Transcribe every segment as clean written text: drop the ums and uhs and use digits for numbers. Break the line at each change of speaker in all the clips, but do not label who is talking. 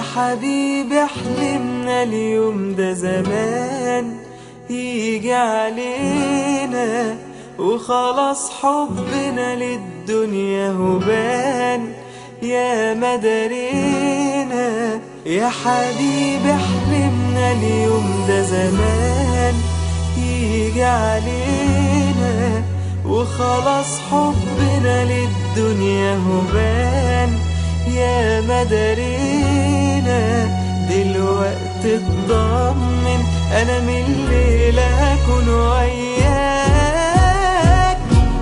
يا حبيبي حلمنا اليوم ده زمان يجي علينا، وخلاص حبنا للدنيا هبان يا مدارينا. يا حبيبي حلمنا اليوم ده زمان يجي علينا، وخلاص حبنا للدنيا هبان يا مدارينا. دلوقتي اطمن انا من الليلة هكون وياك.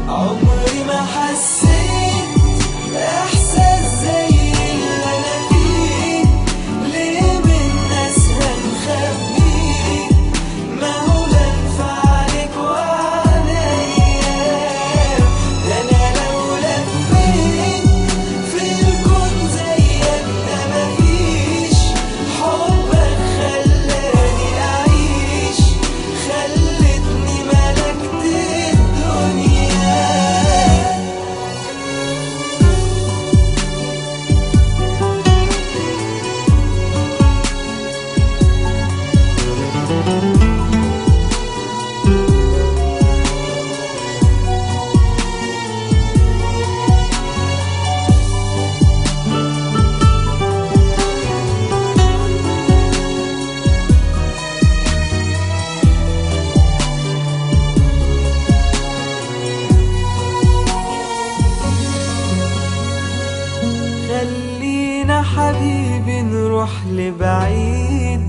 عمري ما حسيت احساس زي اللي انا فيه، ليه من ناس هنخبيه؟ ما هو لنفع عليك وعليا، ده انا لو لفيت في الكون زيك ده مفيش. حبك خلاني اعيش، خلتني ملكت الدنيا. خلينا حبيبي نروح لبعيد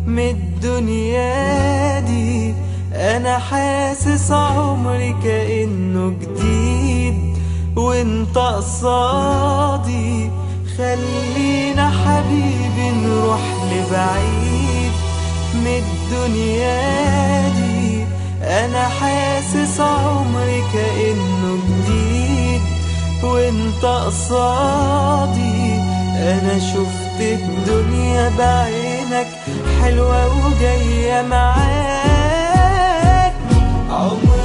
من الدنيا دي، انا حاسس عمري كأنه جديد وانت قصادي. خلينا حبيبي نروح لبعيد من الدنيا دي، انا حاسس عمري كأنه جديد وانت قصادي. انا شفت الدنيا بعينك حلوة وجاية معاك. عمري